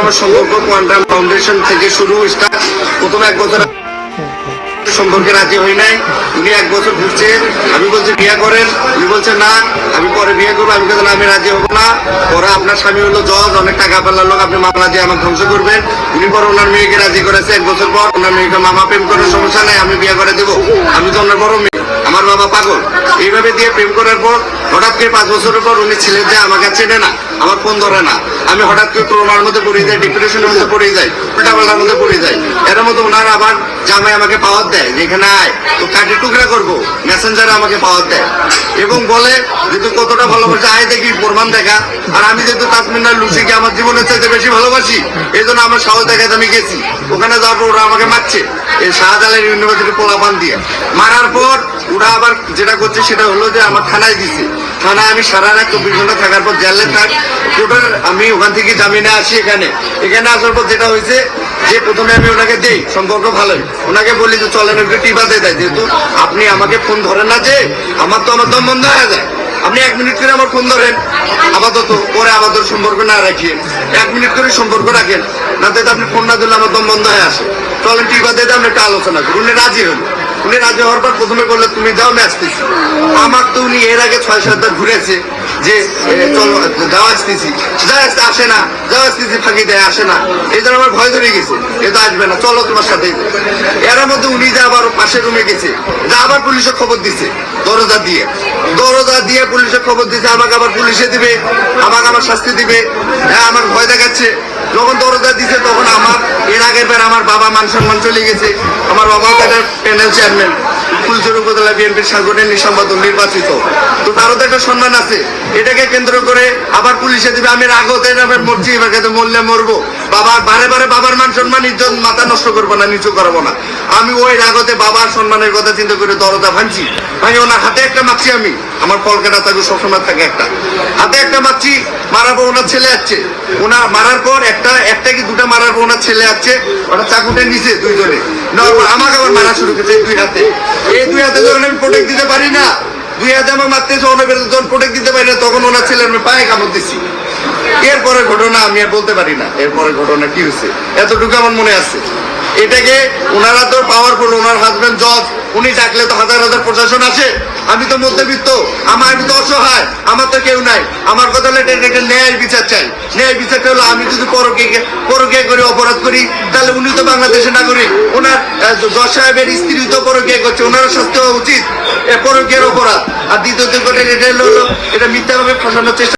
আমার সম্পর্ক quantum foundation থেকে শুরু স্টার্ট। প্রথম 1 বছর সম্পর্কে রাজি হই নাই। উনি 1 বছর ঘুরছে, আমি বলছি বিয়ে করেন, উনি বলছে না আমি পরে বিয়ে করবো। আমি বলছি আমি রাজি হবো না। পরে আপনার স্বামী হলো জজ, অনেক টাকা পেলার লোক, আপনি মামলা দিয়ে আমাকে ধ্বংস করবেন। উনি পরে ওনার মেয়েকে রাজি করেছে। 1 বছর পর ওনার মেয়েকে মামা প্রেম করার সমস্যা নাই, আমি বিয়ে করে দেবো, আমি তো ওনার বড় মেয়ে, আমার বাবা পাগল। এইভাবে দিয়ে প্রেম করার পর হঠাৎ করে 5 বছরের পর উনি ছেলে যে আমাকে চেনে না, আমার ফোন ধরে না। আমি হঠাৎ করে ট্রমার মধ্যে পড়ে যাই, ডিপ্রেশনের মধ্যে পড়ে যাই, উল্টাপাল্টার মধ্যে পড়ে যাই। এর মধ্যে ওনার আবার জামাই আমাকে পাওয়ার দেয়, যেখানে আয় তো কাটি টুকরা করবো, মেসেঞ্জারে আমাকে পাওয়ার দেয় এবং বলে যে তুই কতটা ভালোবাসি আয় দেখি প্রমাণ দেখা। আর আমি যেহেতু তাসমিনার লুসিকে আমার জীবনের চাইতে বেশি ভালোবাসি, এই জন্য আমার সাহস দেখাতে আমি গেছি। ওখানে যাওয়ার পর ওরা আমাকে মারছে এই শাহজালাল ইউনিভার্সিটি পোলাপান দিয়ে। মারার পর ওরা আবার যেটা করছে সেটা হলো যে আমার থানায় দিচ্ছে। থানায় আমি সারা রাত 24 ঘন্টা থাকার পর জেলে থাক টোটাল। আমি ওখান থেকে জামিনে আসি এখানে আসার পর যেটা হয়েছে যে প্রথমে আমি ওনাকে দেই, সম্পর্ক ভালোই, ওনাকে বলি যে চলেন একটু টিপা দিয়ে দেয়, যেহেতু আপনি আমাকে ফোন ধরেন না, যে আমার তো আমার দম বন্ধ হয়ে যায়। আপনি 1 মিনিট করে আমার ফোন ধরেন আপাতত, পরে আপাতত সম্পর্ক না রাখিয়ে 1 মিনিট করে সম্পর্ক রাখেন, না তো আপনি ফোন না দিলে আমার দম বন্ধ হয়ে আসে। চলেন টিপা দিয়ে আমরা একটা আলোচনা করি। উনি রাজি হন। উনি রাজি হওয়ার পর প্রথমে বললে তুমি যাও আমি আসতেছি। আমার তো উনি এর আগে 6-7 বার ঘুরেছে যে চলো যাও আসতেছি, আসে না, যাও আসতেছি ফাঁকি দেয়, আসে না। এই জন্য আমার ভয় ধরে গেছে, এ তো আসবে না, চলো তোমার সাথে। এর মধ্যে উনি যে আবার পাশের রুমে গেছে, যা আবার পুলিশে খবর দিছে, দরজা দিয়ে পুলিশে খবর দিছে, আমাকে আবার পুলিশে দিবে, আমাকে আবার শাস্তি দিবে। হ্যাঁ, আমার ভয় দেখাচ্ছে। যখন দরজা দিছে তখন আমার এর আগের বার আমার বাবা মান সম্মান চলে গেছে। আমার বাবাও একটা প্যানেল চেয়ারম্যান, ফুলচুর উপজেলা বিএনপির সাংগঠনিক সম্পাদক নির্বাচিত, তো তারও তো একটা সম্মান আছে। এটাকে কেন্দ্র করে আবার পুলিশে দিবে, আমি রাগতে মরছি, এবার কাছে মরলে মরবো। বারে বারে বাবার মান সম্মান ইজ্জত মাথা নষ্ট করবো না, নিচু করবো না। আমি ওই রাগতে বাবার সম্মানের কথা চিন্তা করে দরজা ভাঙছি। ওনার হাতে একটা মারছি, আমি আমার কলকাতা থাকবে সবসময় থাকে একটা হাতে একটা মারছি। মারার পর ওনার ছেলে আসছে, ওনার মারার পর একটা কি দুটা মারার পর ওনার ছেলে আসছে, ওটা চাকুটা নিচে দুইজনে আমাকে আবার মারা শুরু করেছে এই 2 হাতে। এই 2 হাতে যখন আমি প্রোটেক্ট দিতে পারি না, 2 হাতে আমার মারতেছে, যখন প্রোটেক্ট দিতে পারি না তখন ওনার ছেলে আমি পায়ে কামড় দিচ্ছি। এরপরে ঘটনা আমি আর বলতে পারি না, এরপরে ঘটনা কি হয়েছে এতটুকু আমার মনে আছে। এটাকে ওনারা তো পাওয়ারফুল, ওনার হাজবেন্ড জজ, উনি ডাকলে তো হাজার হাজার প্রশাসন আসে। আমি তো মধ্যবিত্ত, আমি তো অসহায়, আমার তো কেউ নাই। আমার কথা হলো এটা ন্যায় বিচার চাই। ন্যায় বিচারটা হলো আমি যদি পরকীয়া করে অপরাধ করি, তাহলে উনি তো বাংলাদেশের নাগরিক, ওনার জজ সাহেবের স্ত্রী তো পরকীয়া করছে, ওনারও শাস্তি হওয়া উচিত পরকীয়ার অপরাধ। আর দ্বিতীয় এটা হলো এটা মিথ্যাভাবে ফাঁসানোর চেষ্টা।